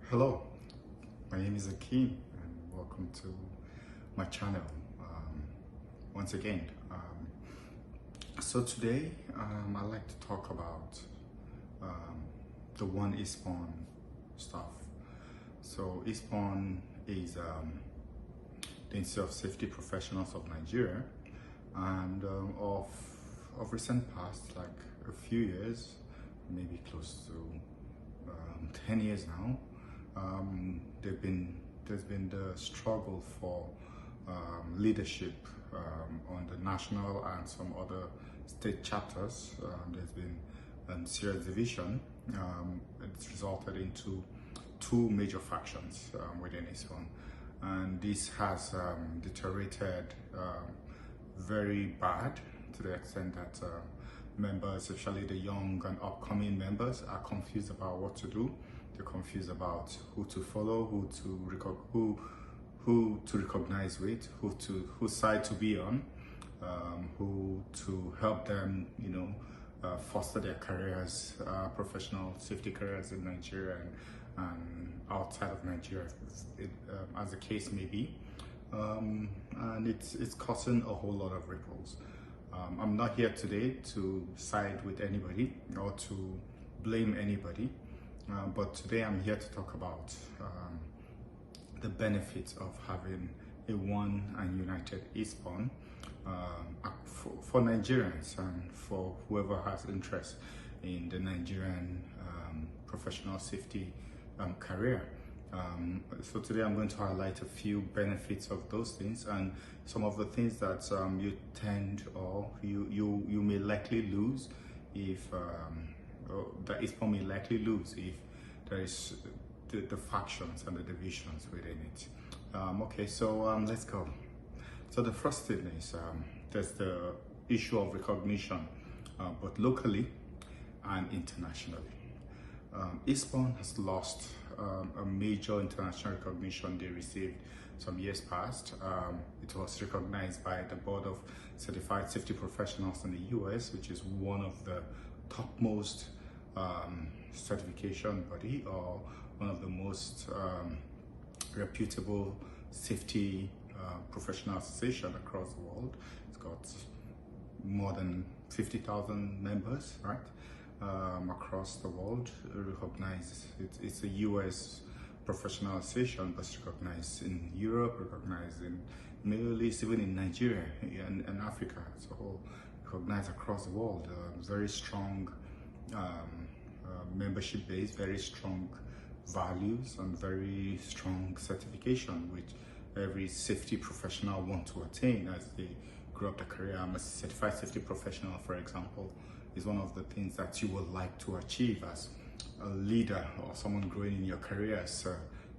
Hello, my name is Akeem and welcome to my channel once again. So today I'd like to talk about the ONE ISPoN stuff. So ISPoN is the Institute of Safety Professionals of Nigeria, and of recent past, like a few years, maybe close to 10 years now, there's been the struggle for leadership on the national and some other state chapters. There's been serious division. It's resulted into two major factions within ISPoN, and this has deteriorated very bad, to the extent that members, especially the young and upcoming members, are confused about what to do. They're confused about who to follow, who to recognize with, whose side to be on, who to help them, foster their careers, professional safety careers in Nigeria and outside of Nigeria, as the case may be. And it's causing a whole lot of ripples. I'm not here today to side with anybody or to blame anybody, but today I'm here to talk about the benefits of having a one and united ISPoN for Nigerians and for whoever has interest in the Nigerian professional safety career. So today I'm going to highlight a few benefits of those things and some of the things that you tend or you may likely lose if that ISPoN may likely lose if there is the factions and the divisions within it. Okay, so let's go. So the first thing is there's the issue of recognition, both locally and internationally. ISPoN has lost a major international recognition they received some years past. It was recognized by the Board of Certified Safety Professionals in the US, which is one of the topmost certification body, or one of the most reputable safety professional association across the world. It's got more than 50,000 members, right? Across the world, recognized. It's a US professional association, but it's recognized in Europe, recognized in Middle East, even in Nigeria and Africa as a whole, recognized across the world. Very strong membership base, very strong values, and very strong certification, which every safety professional wants to attain as they grow up their career. I'm a certified safety professional, for example, is one of the things that you would like to achieve as a leader or someone growing in your career as a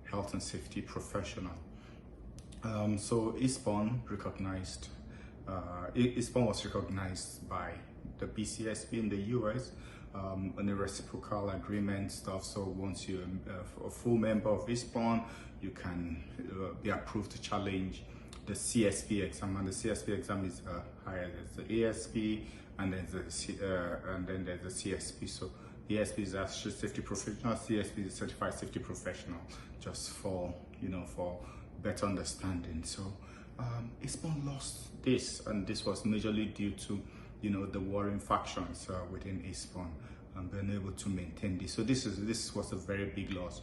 health and safety professional. So ISPoN was recognized by the BCSP in the US on a reciprocal agreement stuff. So once you're a full member of ISPoN, you can be approved to challenge the CSP exam, and the CSP exam is higher. There's the ASP, and then there's the CSP. So the ASP is actually safety professional, CSP is certified safety professional, just for for better understanding. So ISPoN lost this, and this was majorly due to the warring factions within ISPoN and being able to maintain this. So this was a very big loss.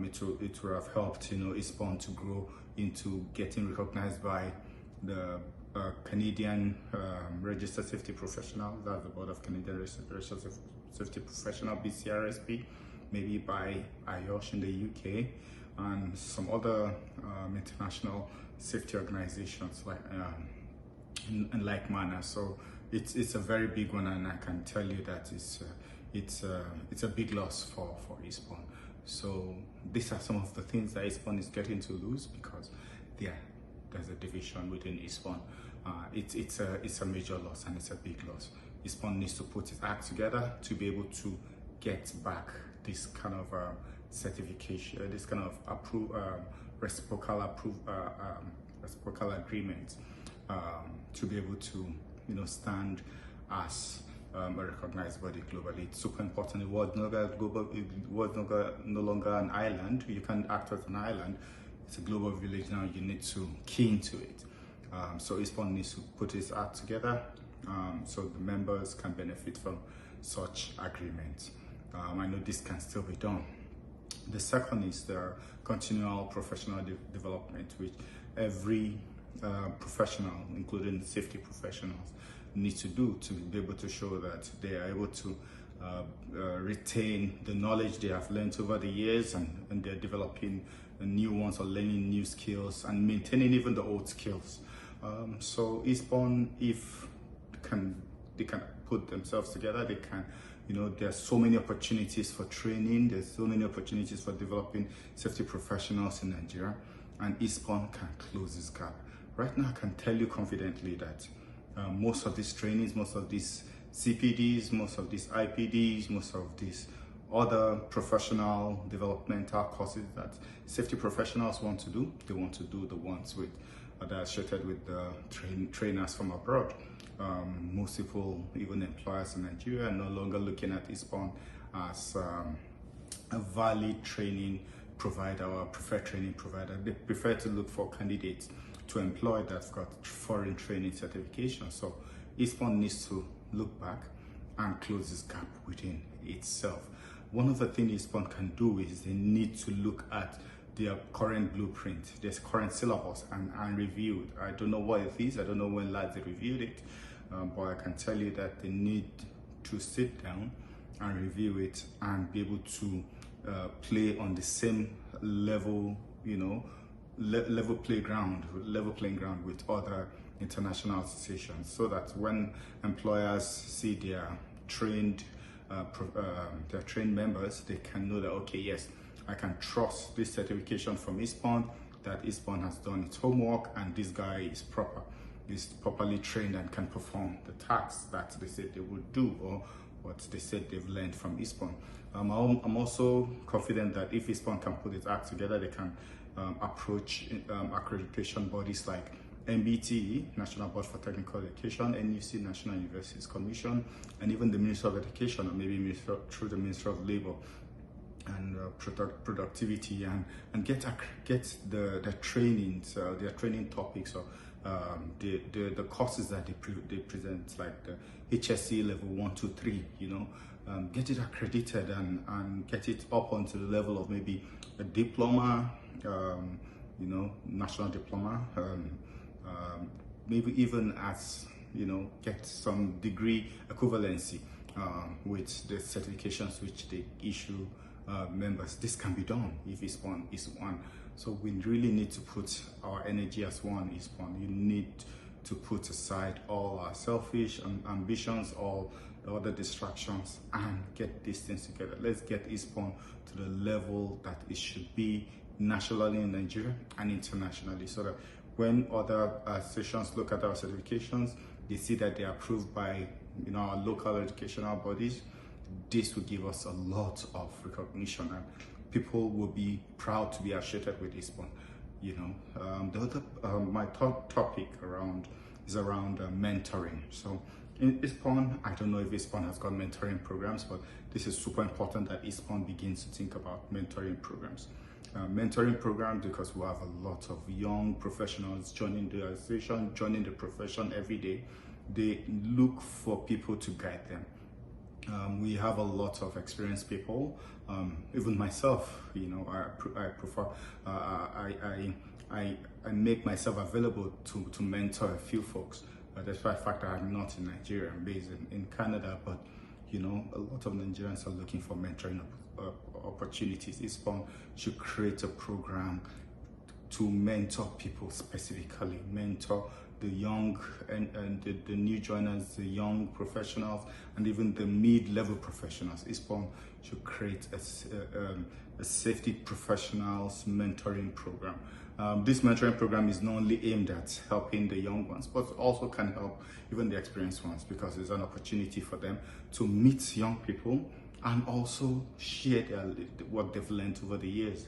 It would have helped ISPoN to grow into getting recognized by the Canadian Registered Safety Professional, that's the Board of Canadian Registered Safety Professional, BCRSP, maybe by IOSH in the UK, and some other international safety organizations like in like manner. So it's a very big one, and I can tell you that it's a big loss for ISPoN. So these are some of the things that ISPoN is getting to lose because there's a division within ISPoN. It's a major loss, and it's a big loss. ISPoN needs to put its act together to be able to get back this kind of certification, this kind of reciprocal agreement, to be able to stand as a recognized body globally. It's super important. The world was no longer an island. You can't act as an island. It's a global village now. You need to key into it. So ISPoN needs to put its act together so the members can benefit from such agreements. I know this can still be done. The second is the continual professional development, which every professional, including safety professionals, need to do to be able to show that they are able to retain the knowledge they have learned over the years, and they're developing new ones or learning new skills and maintaining even the old skills. So ISPoN, if they can put themselves together, they can, there's so many opportunities for training, there's so many opportunities for developing safety professionals in Nigeria, and ISPoN can close this gap. Right now, I can tell you confidently that most of these trainings, most of these CPDs, most of these IPDs, most of these other professional developmental courses that safety professionals want to do, they want to do the ones that are associated with the trainers from abroad. Most people, even employers in Nigeria, are no longer looking at ISPoN as a valid training provider or a preferred training provider. They prefer to look for candidates to employ that's got foreign training certification. So ISPoN needs to look back and close this gap within itself. One of the things ISPoN can do is they need to look at their current blueprint, their current syllabus, and review it. I don't know what it is, I don't know when last they reviewed it, but I can tell you that they need to sit down and review it and be able to play on the same level, level playing ground with other international associations, so that when employers see their trained members, they can know that, okay, yes, I can trust this certification from ISPoN, that ISPoN has done its homework and this guy is properly trained and can perform the tasks that they said they would do, or what they said they've learned from ISPoN. I'm also confident that if ISPoN can put its act together, they can approach accreditation bodies like NBTE, National Board for Technical Education, NUC, National Universities Commission, and even the Minister of Education, or maybe through the Minister of Labor and Productivity, and get the trainings, their training topics, or the courses that they present, like the HSC level 1, 2, 3, get it accredited and get it up onto the level of maybe a diploma, national diploma, maybe even as, get some degree equivalency with the certifications which they issue members. This can be done if ISPoN is one. So we really need to put our energy as one ISPoN. You need to put aside all our selfish ambitions, all the other distractions, and get these things together. Let's get ISPoN to the level that it should be nationally in Nigeria and internationally, so that when other associations look at our certifications, they see that they are approved by our local educational bodies. This will give us a lot of recognition, and people will be proud to be associated with ISPoN. The other my third topic is around mentoring. So in ISPoN, I don't know if ISPoN has got mentoring programs, but this is super important that ISPoN begins to think about mentoring programs. Mentoring programs, because we have a lot of young professionals joining the association, joining the profession every day. They look for people to guide them. We have a lot of experienced people, even myself. I prefer, I make myself available to mentor a few folks. Despite the fact that I'm not in Nigeria, I'm based in Canada, but a lot of Nigerians are looking for mentoring opportunities. ISPoN should create a program to mentor people, specifically mentor the young and the new joiners, the young professionals, and even the mid-level professionals. ISPoN should create a safety professionals mentoring program. This mentoring program is not only aimed at helping the young ones, but also can help even the experienced ones, because it's an opportunity for them to meet young people and also share what they've learned over the years.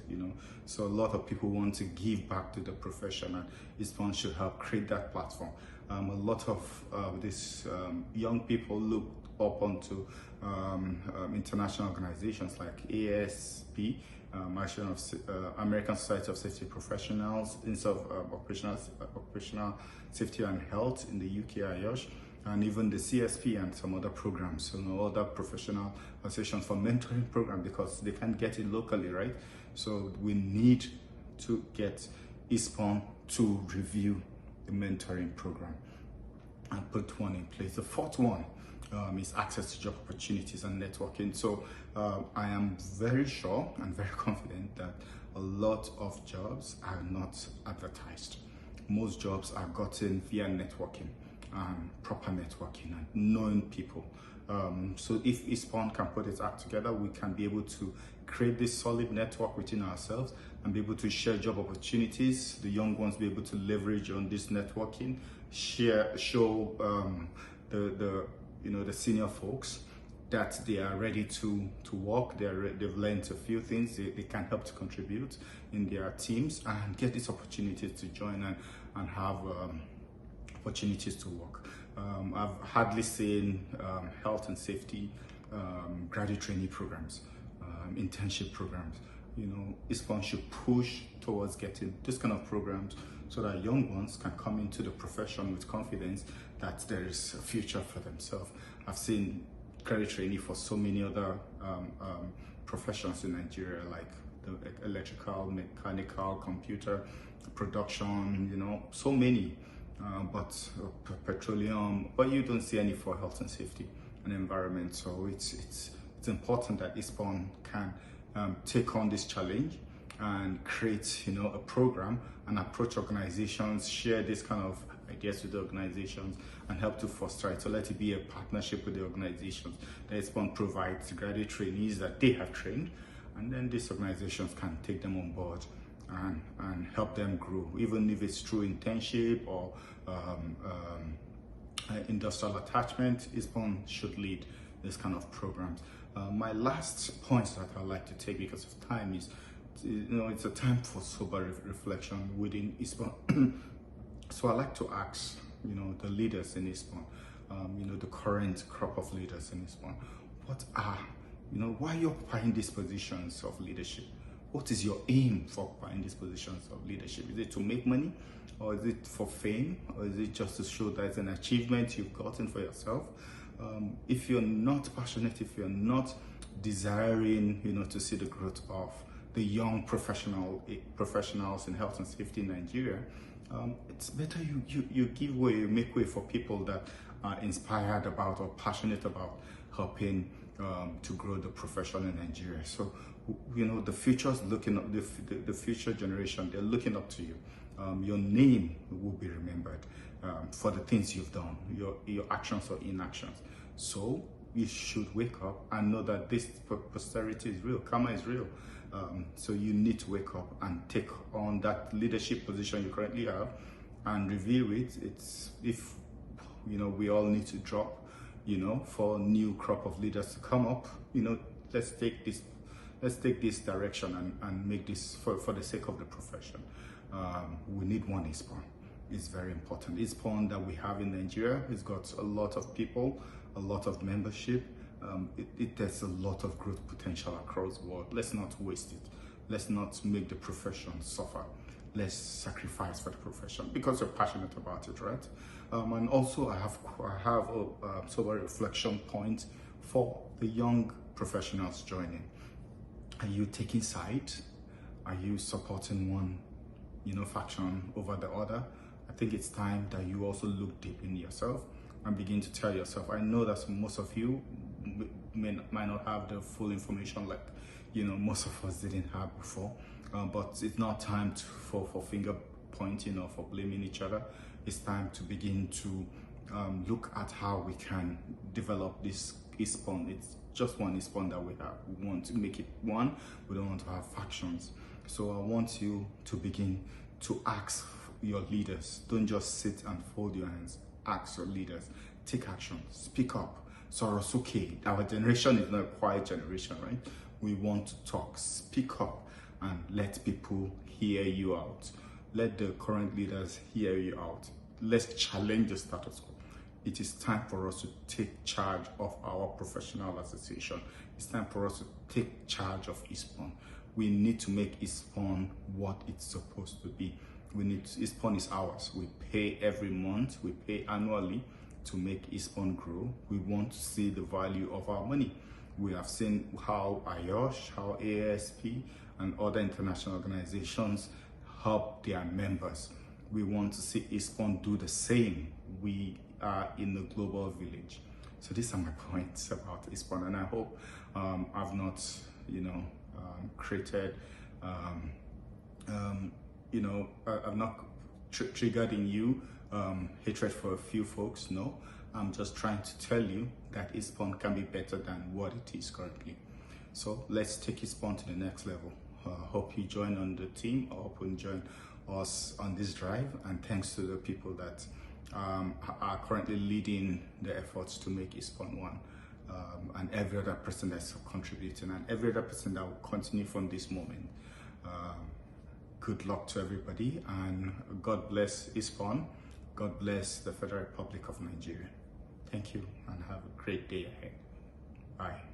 So a lot of people want to give back to the profession, and ISPoN should help create that platform. A lot of these young people look up onto international organizations like ASP, American Society of Safety Professionals, Institute of Operational Safety and Health in the UK, IOSH, and even the CSP and some other programs, other professional associations for mentoring program, because they can't get it locally, right? So we need to get ISPoN to review the mentoring program and put one in place. The fourth one is access to job opportunities and networking. So I am very sure and very confident that a lot of jobs are not advertised. Most jobs are gotten via networking and proper networking and knowing people. So if ISPoN can put its act together, we can be able to create this solid network within ourselves and be able to share job opportunities. The young ones be able to leverage on this networking, show the senior folks that they are ready to work. They've learned a few things. They can help to contribute in their teams and get these opportunities to join and have opportunities to work. I've hardly seen health and safety graduate trainee programs, internship programs. ISPoN should push towards getting this kind of programs so that young ones can come into the profession with confidence that there is a future for themselves. I've seen graduate trainee for so many other professions in Nigeria, like the electrical, mechanical, computer, production, so many. But petroleum, but you don't see any for health and safety and environment. So it's important that ISPoN can take on this challenge and create a program and approach organizations, share this kind of ideas with the organizations and help to foster it. So let it be a partnership with the organizations. The ISPoN provides graduate trainees that they have trained, and then these organizations can take them on board and help them grow, even if it's through internship or industrial attachment. ISPoN should lead this kind of programs. My last point that I'd like to take because of time is, it's a time for sober reflection within ISPoN. So I like to ask, the leaders in ISPoN, the current crop of leaders in ISPoN, what are, why are you occupying these positions of leadership? What is your aim for occupying these positions of leadership? Is it to make money, or is it for fame, or is it just to show that it's an achievement you've gotten for yourself? If you're not passionate, if you're not desiring, to see the growth of the young professionals in health and safety in Nigeria, it's better you give way, you make way for people that are inspired about or passionate about helping to grow the profession in Nigeria. So, the future's looking up, the future generation, they're looking up to you. Your name will be remembered for the things you've done, your actions or inactions. So you should wake up and know that this posterity is real, karma is real. So you need to wake up and take on that leadership position you currently have and review it. It's if we all need to drop, for new crop of leaders to come up. Let's take this direction and make this for the sake of the profession. We need one ISPoN. It's very important. ISPoN that we have in Nigeria, it's got a lot of people, a lot of membership. There's a lot of growth potential across the world. Let's not waste it. Let's not make the profession suffer. Let's sacrifice for the profession because you're passionate about it, right? And also I have a sober reflection point for the young professionals joining. Are you taking sides? Are you supporting one, faction over the other? I think it's time that you also look deep in yourself and begin to tell yourself. I know that most of you might not have the full information like most of us didn't have before, but it's not time for finger pointing or for blaming each other. It's time to begin to look at how we can develop this ISPoN. It's just one ISPoN that we have. We want to make it one. We don't want to have factions. So I want you to begin to ask your leaders. Don't just sit and fold your hands. Ask your leaders. Take action. Speak up. Sorosuke. Our generation is not a quiet generation, right? We want to talk. Speak up and let people hear you out. Let the current leaders hear you out. Let's challenge the status quo. it is time for us to take charge of our professional association. It's time for us to take charge of ISPoN. We need to make ISPoN what it's supposed to be. ISPoN is ours. We pay every month, we pay annually to make ISPoN grow. We want to see the value of our money. We have seen how IOSH, how ASP, and other international organizations help their members. We want to see ISPoN do the same. We are in the global village. So these are my points about ISPoN, and I hope I've not, created, I've not triggered in you hatred for a few folks. No, I'm just trying to tell you that ISPoN can be better than what it is currently. So let's take ISPoN to the next level. Hope you join on the team. I hope you join us on this drive, and thanks to the people that are currently leading the efforts to make ISPoN one, and every other person that's contributing, and every other person that will continue from this moment. Good luck to everybody, and God bless ISPoN. God bless the Federal Republic of Nigeria. Thank you, and have a great day ahead. Bye.